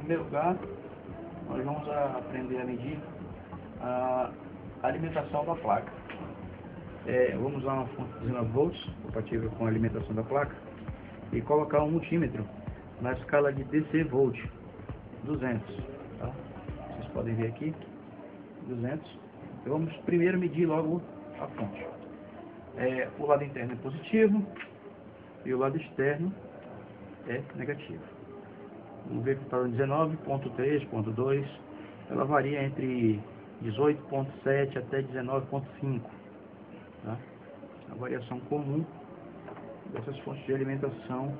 primeiro lugar, nós vamos aprender a medir a alimentação da placa. Vamos usar uma fonte de 19 volts, compatível com a alimentação da placa, e colocar um multímetro na escala de DC volt, 200. Tá? Vocês podem ver aqui, 200. Então vamos primeiro medir logo a fonte. O lado interno é positivo e o lado externo é negativo. Vamos ver que está em 19.3.2, ela varia entre 18.7 até 19.5. Tá? A variação comum dessas fontes de alimentação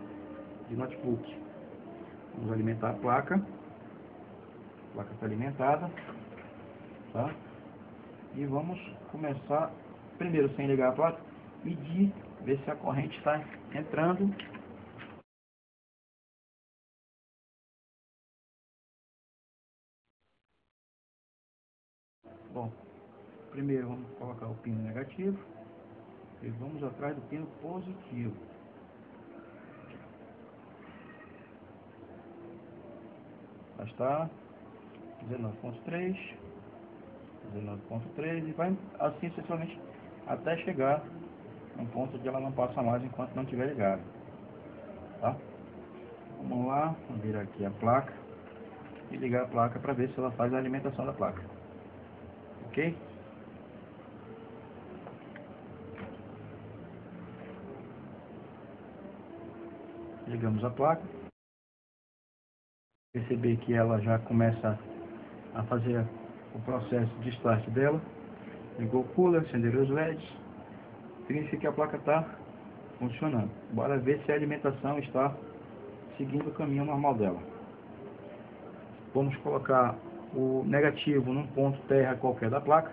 de notebook. Vamos alimentar a placa. A placa está alimentada. Tá? E vamos começar, primeiro sem ligar a placa, medir, ver se a corrente está entrando. Bom, primeiro vamos colocar o pino negativo e vamos atrás do pino positivo. Já está 19.3, 19.3 e vai assim sucessivamente até chegar no ponto onde ela não passa mais enquanto não estiver ligada. Tá? Vamos lá, vamos virar aqui a placa e ligar a placa para ver se ela faz a alimentação da placa. Ok? Ligamos a placa. Perceber que ela já começa a fazer o processo de start dela. Ligou o cooler, acenderam os LEDs. Significa que a placa está funcionando. Bora ver se a alimentação está seguindo o caminho normal dela. Vamos colocar o negativo num ponto terra qualquer da placa,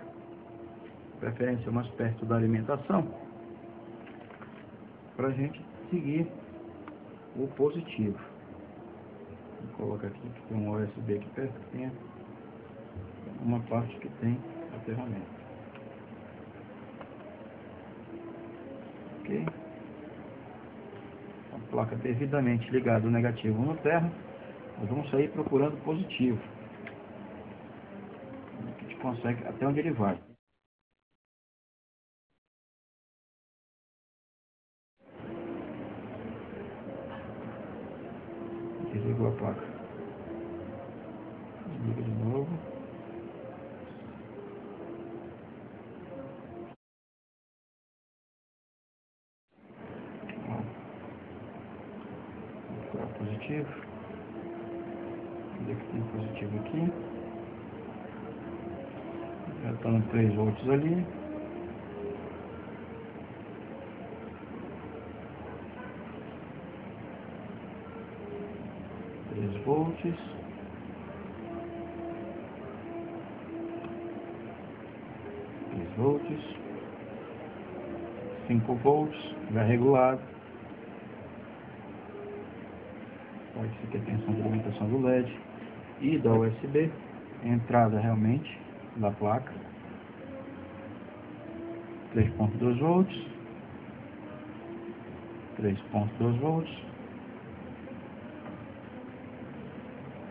preferência mais perto da alimentação, para a gente seguir o positivo. Vou colocar aqui que tem um USB aqui perto, que tem uma parte que tem a ferramenta. Ok? A placa devidamente ligada o negativo no terra, nós vamos sair procurando o positivo. A gente consegue até onde ele vai. Desligou a placa. Desliga de novo. Vou procurar positivo. Onde é que tem positivo aqui? Já está no 3 volts ali. Volts, 3 volts, 5 volts, já regulado. Pode ser que a tensão de alimentação do LED e da USB, entrada realmente da placa, 3.2 volts, 3.2 volts,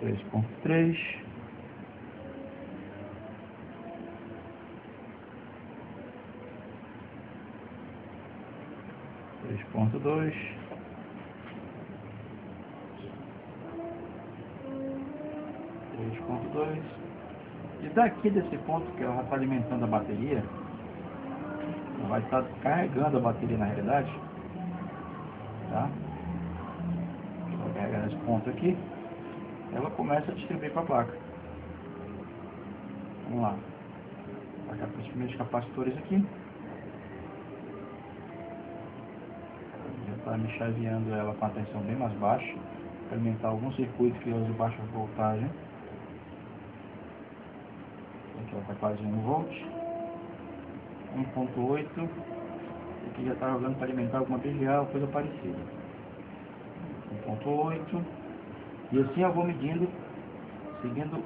3.3, 3.2, 3.2, e daqui desse ponto que ela está alimentando a bateria, ela vai estar carregando a bateria na realidade, tá? Vou carregar nesse ponto aqui. Ela começa a distribuir para a placa. Vamos lá. Vou tacar para os primeiros capacitores aqui. Já está me chaveando ela com a tensão bem mais baixa, para alimentar alguns circuitos que usam baixa voltagem. Aqui ela está quase 1 volt. 1.8. Aqui já está jogando para alimentar alguma PGA ou coisa parecida. 1.8. E assim eu vou medindo, seguindo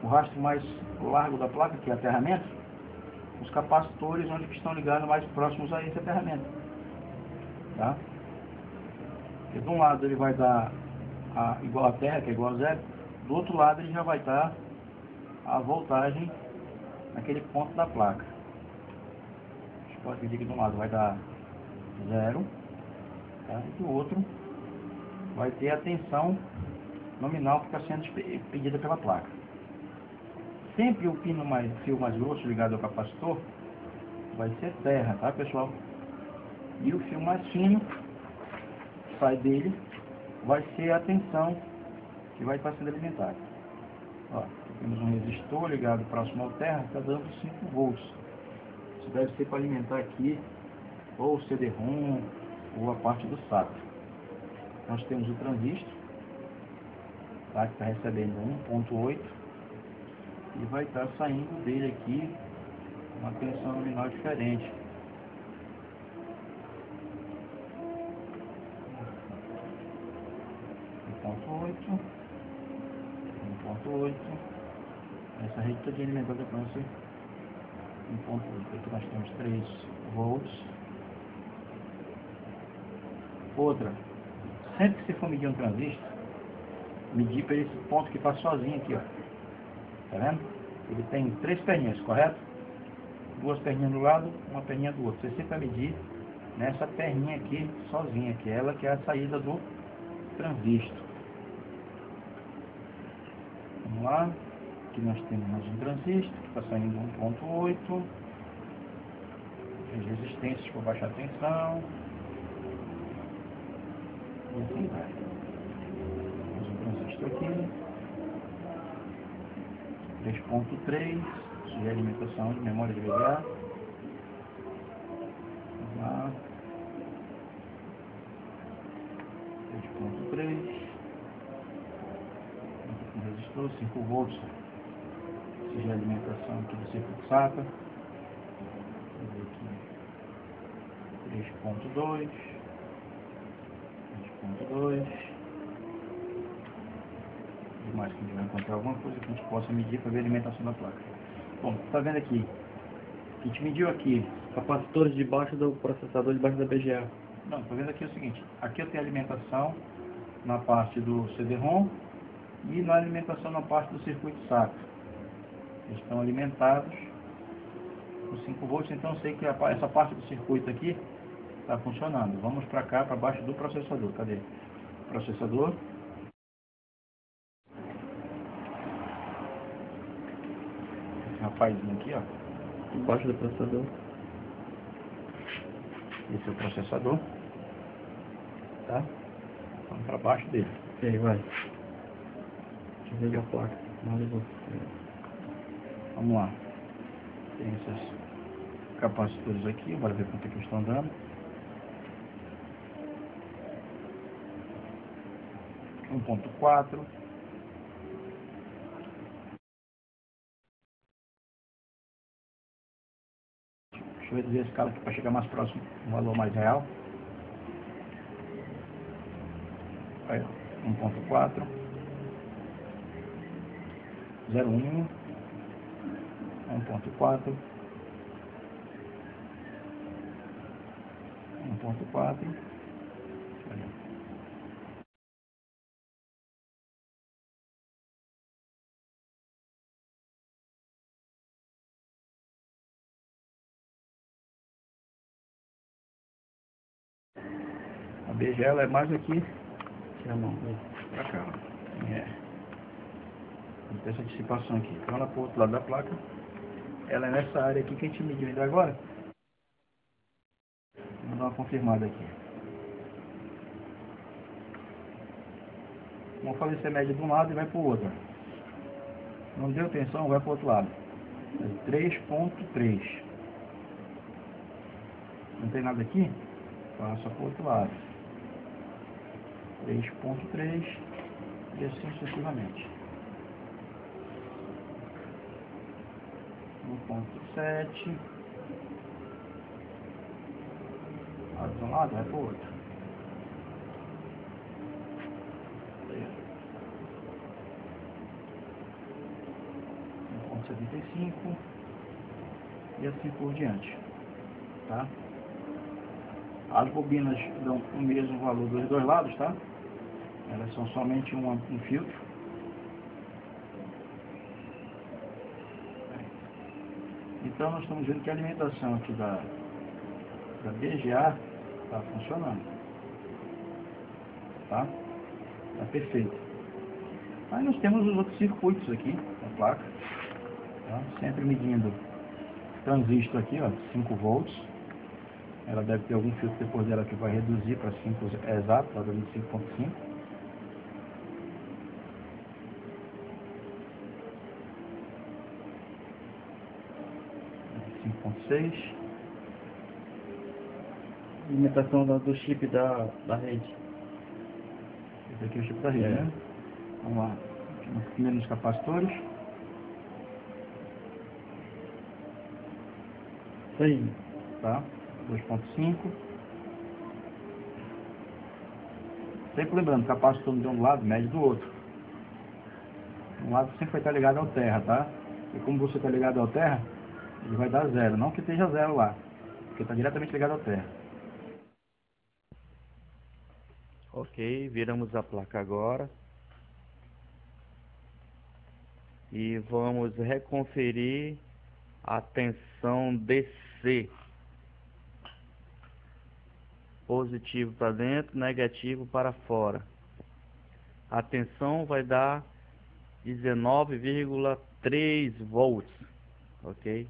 o rastro mais largo da placa, que é aterramento, os capacitores onde estão ligados mais próximos a esse aterramento. Tá? Porque de um lado ele vai dar igual a terra, que é igual a zero, do outro lado ele já vai estar a voltagem naquele ponto da placa. A gente pode pedir que de um lado vai dar 0, tá? E do outro vai ter a tensão nominal que está sendo pedida pela placa. Sempre o fio mais grosso ligado ao capacitor vai ser terra, tá, pessoal? E o fio mais fino que sai dele vai ser a tensão que vai estar sendo alimentada. Ó, temos um resistor ligado próximo ao terra, está dando 5 volts. Isso deve ser para alimentar aqui ou o CD-ROM ou a parte do SATA. Nós temos o transistor, tá, que está recebendo 1.8 e vai estar saindo dele aqui uma tensão nominal diferente. .8, 1.8. Essa rede está alimentada com esse 1.8. Aqui nós temos 3 volts. Outra, sempre que você for medir um transistor, medir para esse ponto que está sozinho aqui, ó. Tá vendo? Ele tem 3 perninhas, correto? 2 perninhas do lado, uma perninha do outro. Você sempre vai medir nessa perninha aqui sozinha, que é ela que é a saída do transistor. Vamos lá. Aqui nós temos mais um transistor que está saindo 1.8. As resistências para baixar a tensão. E assim vai. Mais um transistor aqui. 3.3. Isso é alimentação de memória de VGA. Vamos lá. 3.3. Resistor, 5 volts. Isso já é alimentação aqui do circuito SATA. 3.2. 3.2. E mais que a gente vai encontrar alguma coisa que a gente possa medir para ver a alimentação da placa. Bom, está vendo aqui? A gente mediu aqui capacitores debaixo do processador, debaixo da BGA. Não, está vendo aqui o seguinte. Aqui eu tenho alimentação na parte do CD-ROM e na alimentação na parte do circuito SATA. Eles estão alimentados com 5 volts, então eu sei que essa parte do circuito aqui está funcionando. Vamos para cá, para baixo do processador. Cadê? Processador. Esse rapazinho aqui, ó. Embaixo do processador. Esse é o processador. Tá? Vamos para baixo dele. E aí, vai. Deixa eu ver a placa. Não ligou. Vamos lá. Tem esses capacitores aqui. Bora ver quanto é que eles estão dando. 1.4. Deixa eu reduzir a escala aqui para chegar mais próximo, um valor mais real. Aí, 1.4. 0.1. 1.4. 1.4. A BGA ela é mais aqui. Tira a mão. Pra cá. É. Tem essa dissipação aqui. Então ela para o outro lado da placa. Ela é nessa área aqui que a gente mediu ainda agora. Vamos dar uma confirmada aqui. Vamos fazer essa média de um lado e vai para o outro. Não deu tensão, vai para o outro lado. 3.3. Não tem nada aqui? Passa para o outro lado. 3.3 e assim sucessivamente. 1.7. Vai para um lado, vai para o outro. 1.75 e assim por diante, tá? As bobinas dão o mesmo valor dos dois lados, tá? Elas são somente um filtro. Então nós estamos vendo que a alimentação aqui da BGA está funcionando. Tá? Está perfeito. Aí nós temos os outros circuitos aqui da placa. Tá? Sempre medindo transistor aqui, ó, 5 volts. Ela deve ter algum filtro depois dela que vai reduzir para 5 exato, está dando 5.5. Alimentação do chip da rede. Esse aqui é o chip da rede, né? Vamos lá. Primeiro nos capacitores. Isso aí. Tá? 2.5. Sempre lembrando, capacitor de um lado, médio do outro. Um lado sempre vai estar ligado ao terra, tá? E como você está ligado ao terra, ele vai dar zero. Não que esteja zero lá, porque está diretamente ligado ao terra. Ok, viramos a placa agora. E vamos reconferir a tensão DC. Positivo para dentro, negativo para fora. A tensão vai dar 19,3 volts, ok?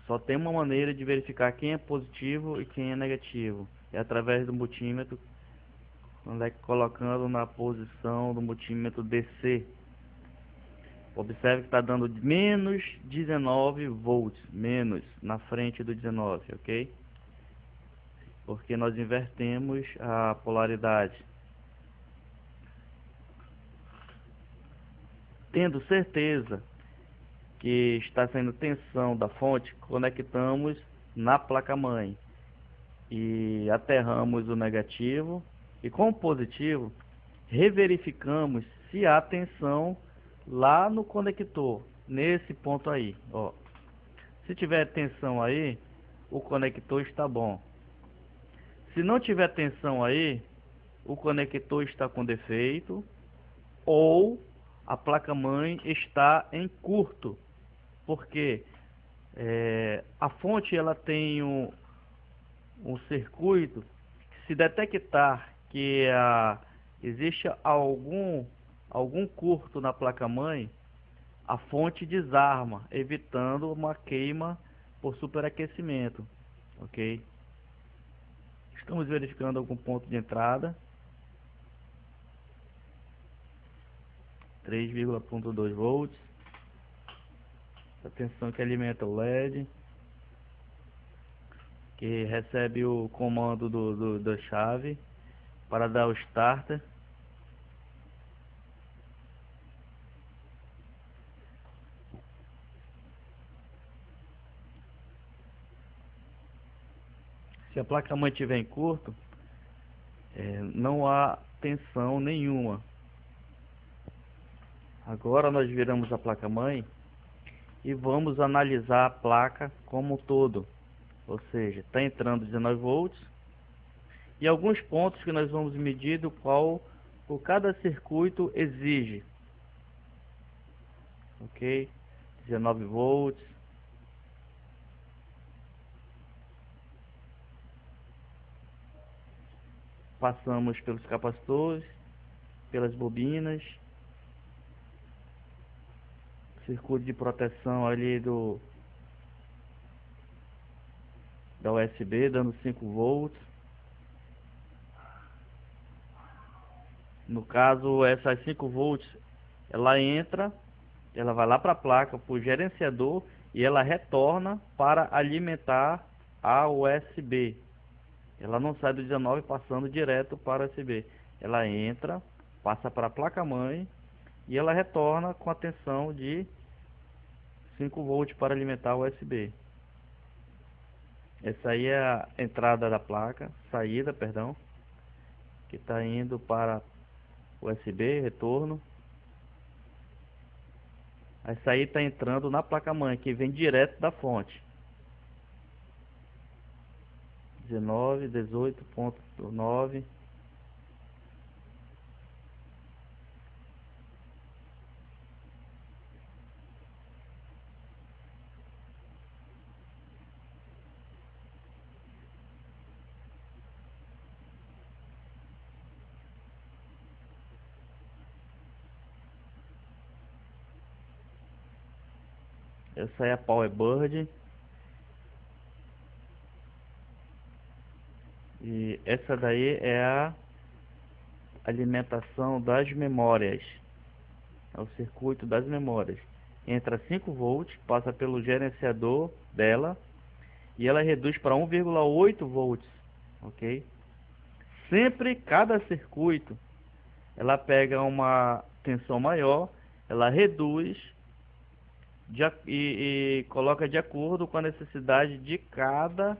Só tem uma maneira de verificar quem é positivo e quem é negativo. É através do multímetro, colocando na posição do multímetro DC. Observe que está dando menos 19 volts, menos na frente do 19, ok? Porque nós invertemos a polaridade. Tendo certeza que está saindo tensão da fonte, conectamos na placa-mãe e aterramos o negativo, e com o positivo reverificamos se há tensão lá no conector, nesse ponto aí, ó. Se tiver tensão aí, o conector está bom. Se não tiver tensão aí, o conector está com defeito ou a placa-mãe está em curto, porque a fonte ela tem um circuito que, se detectar que existe algum curto na placa-mãe, a fonte desarma, evitando uma queima por superaquecimento, ok? Estamos verificando algum ponto de entrada. 3,2 volts. A tensão que alimenta o LED, que recebe o comando da chave para dar o starter. Se a placa-mãe estiver em curto, não há tensão nenhuma. Agora nós viramos a placa-mãe e vamos analisar a placa como um todo. Ou seja, está entrando 19 volts e alguns pontos que nós vamos medir do qual cada circuito exige. Ok? 19 volts. Passamos pelos capacitores, pelas bobinas, circuito de proteção ali da USB, dando 5 volts. No caso, essas 5 volts, ela vai lá para a placa, para o gerenciador, e ela retorna para alimentar a USB. Ela não sai do 19 passando direto para o USB. Ela entra, passa para a placa-mãe e ela retorna com a tensão de 5 volts para alimentar o USB. Essa aí é a entrada da placa, saída, perdão, que está indo para USB, retorno. Essa aí está entrando na placa-mãe, que vem direto da fonte. 19, 18.9. Essa é a PowerBird. E essa daí é a alimentação das memórias. É o circuito das memórias. Entra 5 volts, passa pelo gerenciador dela e ela reduz para 1,8 volts, ok? Sempre cada circuito ela pega uma tensão maior, ela reduz e coloca de acordo com a necessidade de cada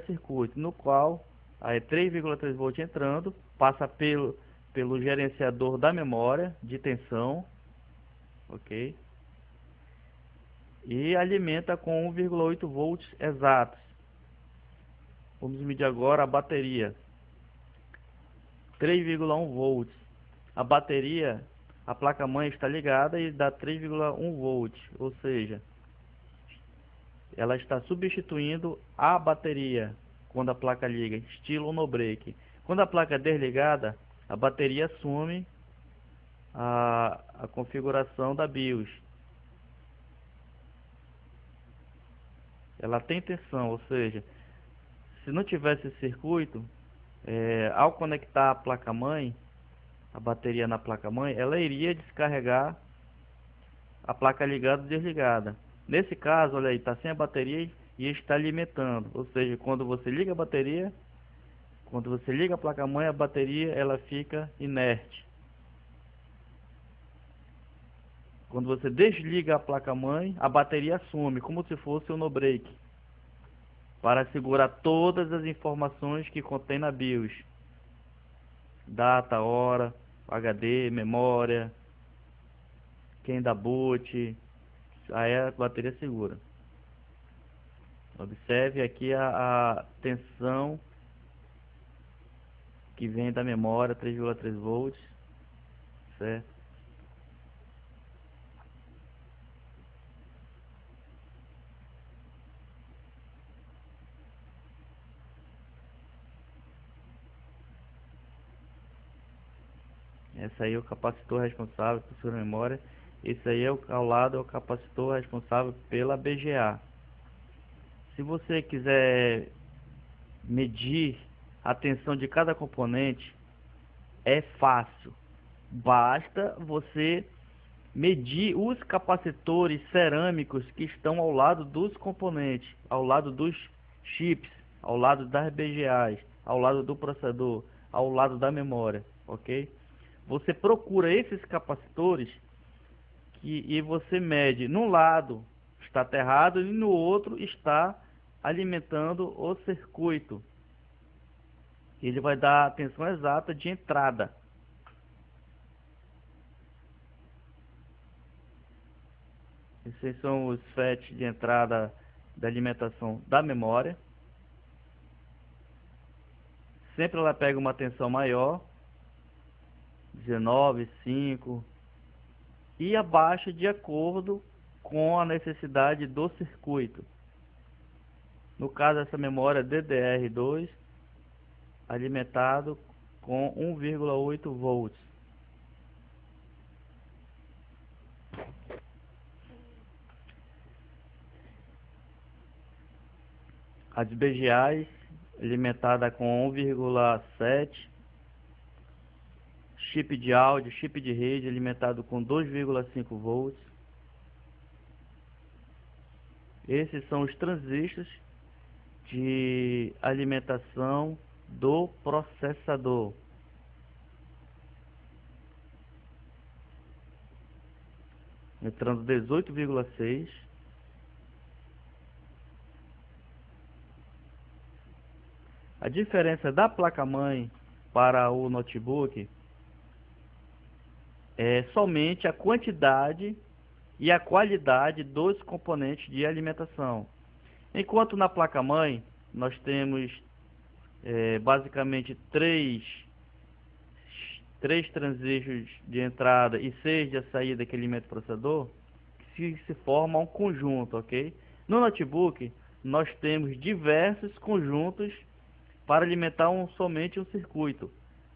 circuito, no qual aí 3,3 volts entrando, passa pelo gerenciador da memória de tensão, ok? E alimenta com 1,8 volts exatos. Vamos medir agora a bateria. 3,1 volts. A bateria, a placa-mãe está ligada e dá 3,1 volts, ou seja, ela está substituindo a bateria quando a placa liga, estilo no break. Quando a placa é desligada, a bateria assume a configuração da BIOS. Ela tem tensão, ou seja, se não tivesse esse circuito, ao conectar a placa-mãe, a bateria na placa-mãe, ela iria descarregar a placa ligada ou desligada. Nesse caso, olha aí, está sem a bateria e está alimentando. Ou seja, quando você liga a bateria, quando você liga a placa-mãe, a bateria ela fica inerte. Quando você desliga a placa-mãe, a bateria assume, como se fosse um no break, para segurar todas as informações que contém na BIOS. Data, hora, HD, memória, quem dá boot, aí a bateria segura. Observe aqui a tensão que vem da memória, 3,3 volts, certo? Esse aí é o capacitor responsável por sua memória. Esse aí ao lado é o capacitor responsável pela BGA. Se você quiser medir a tensão de cada componente, é fácil. Basta você medir os capacitores cerâmicos que estão ao lado dos componentes, ao lado dos chips, ao lado das BGAs, ao lado do processador, ao lado da memória, ok? Você procura esses capacitores e você mede. Num lado está aterrado e no outro está alimentando o circuito. Ele vai dar a tensão exata de entrada. Esses são os FET de entrada da alimentação da memória. Sempre ela pega uma tensão maior, 19,5, e abaixa de acordo com a necessidade do circuito. No caso, essa memória DDR2 alimentado com 1,8 volts. As BGAs alimentada com 1,7. Chip de áudio, chip de rede alimentado com 2,5 volts. Esses são os transistores de alimentação do processador. Entrando 18,6. A diferença da placa-mãe para o notebook é somente a quantidade e a qualidade dos componentes de alimentação. Enquanto na placa-mãe nós temos basicamente três transistores de entrada e 6 de saída que alimenta o processador, que se forma um conjunto, ok? No notebook nós temos diversos conjuntos para alimentar somente um circuito,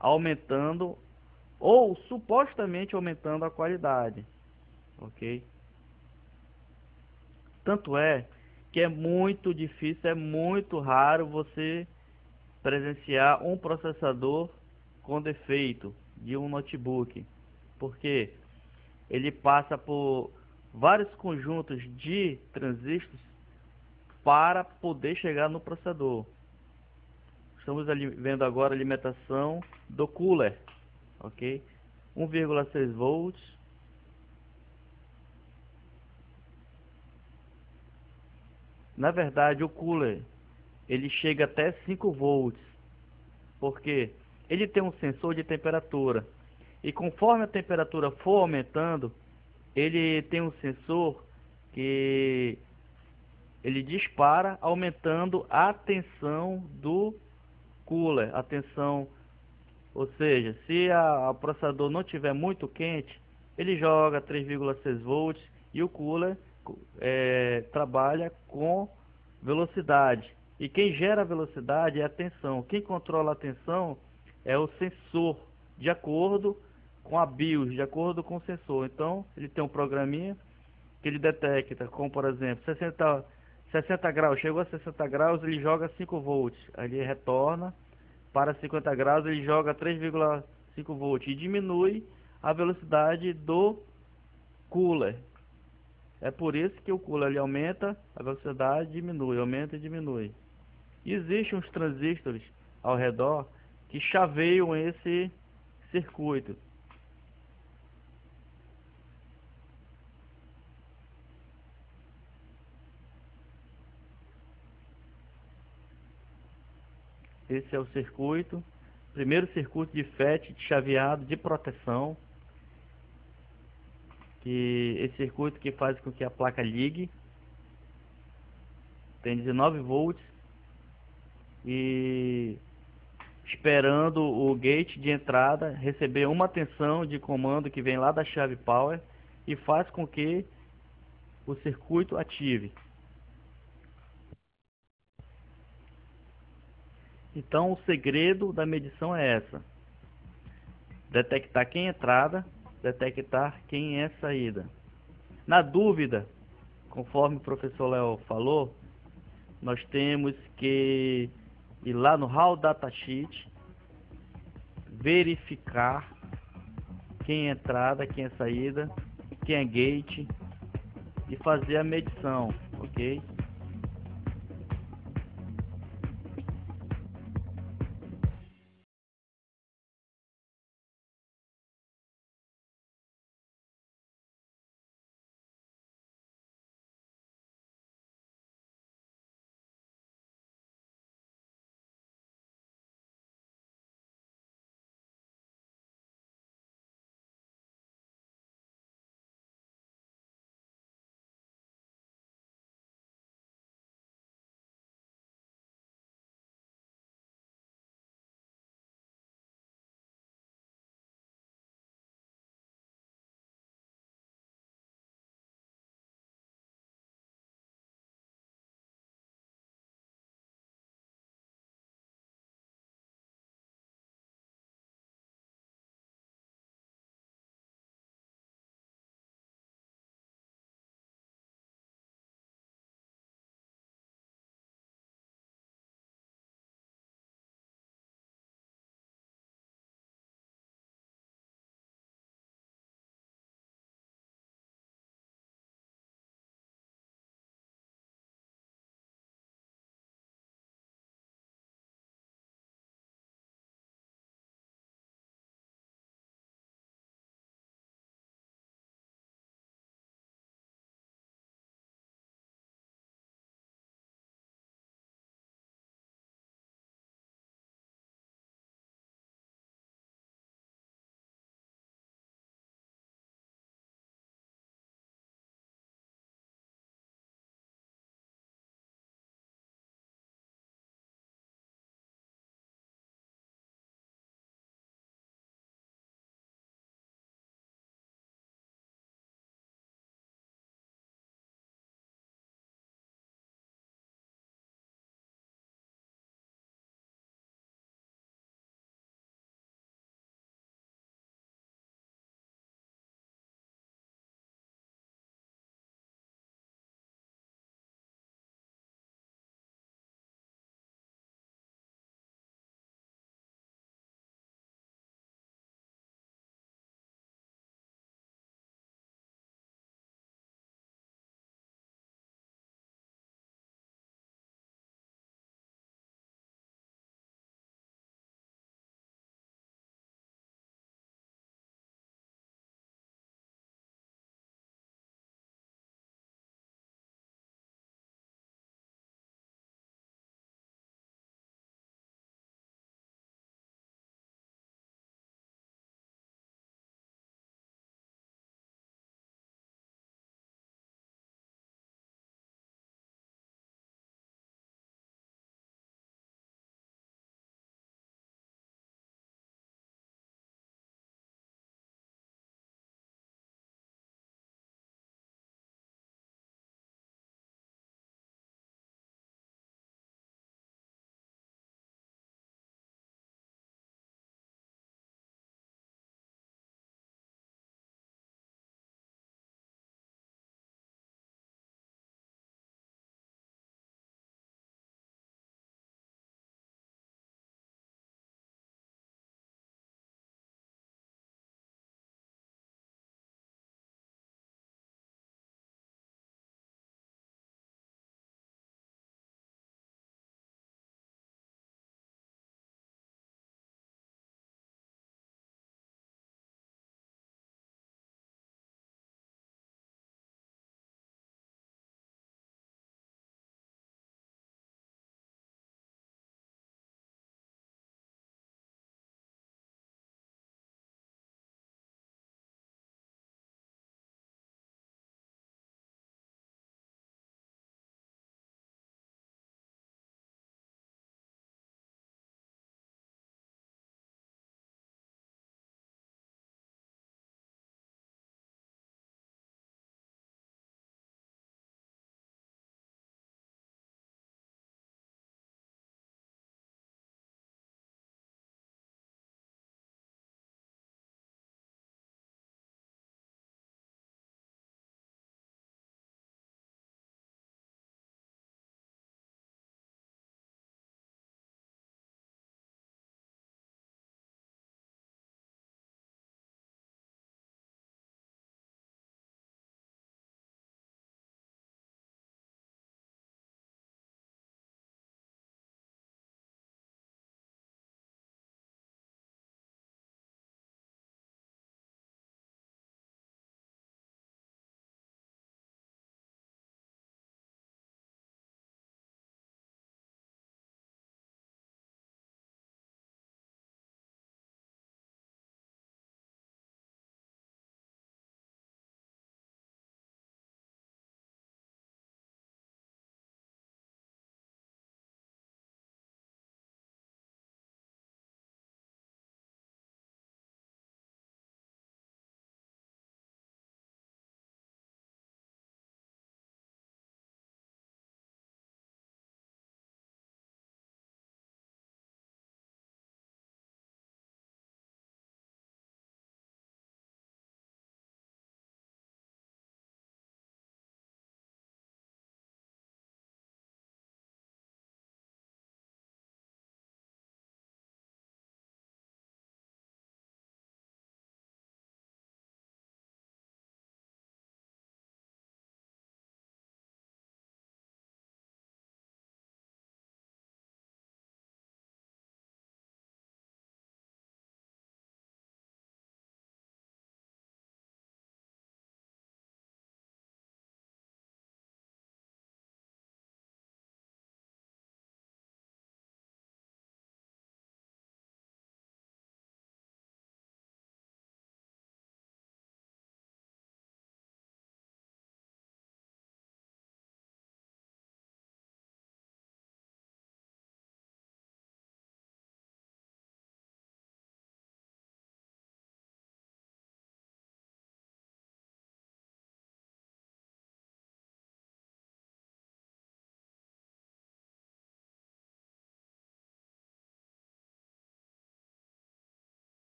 aumentando ou supostamente aumentando a qualidade, ok? Tanto é que é muito difícil, é muito raro você presenciar um processador com defeito de um notebook, porque ele passa por vários conjuntos de transistores para poder chegar no processador. Estamos vendo agora a alimentação do cooler, ok? 1,6 volts. Na verdade, o cooler ele chega até 5 volts, porque ele tem um sensor de temperatura, e conforme a temperatura for aumentando, ele tem um sensor que ele dispara, aumentando a tensão do cooler, a tensão, ou seja, se o processador não tiver muito quente, ele joga 3,6 volts e o cooler trabalha com velocidade. E quem gera a velocidade é a tensão. Quem controla a tensão é o sensor, de acordo com a BIOS, de acordo com o sensor. Então, ele tem um programinha que ele detecta, como por exemplo, 60 graus, chegou a 60 graus, ele joga 5 volts. Aí ele retorna para 50 graus, ele joga 3,5 volts e diminui a velocidade do cooler. É por isso que o cooler ele aumenta a velocidade, diminui, aumenta e diminui. E existem uns transistores ao redor que chaveiam esse circuito. Esse é o circuito, primeiro circuito de FET, de chaveado, de proteção. Esse circuito que faz com que a placa ligue. Tem 19 volts. E esperando o gate de entrada receber uma tensão de comando que vem lá da chave power e faz com que o circuito ative. Então o segredo da medição é essa: detectar quem é entrada, detectar quem é saída. Na dúvida, conforme o professor Léo falou, nós temos que ir lá no Raw Datasheet, verificar quem é entrada, quem é saída, quem é gate e fazer a medição, ok?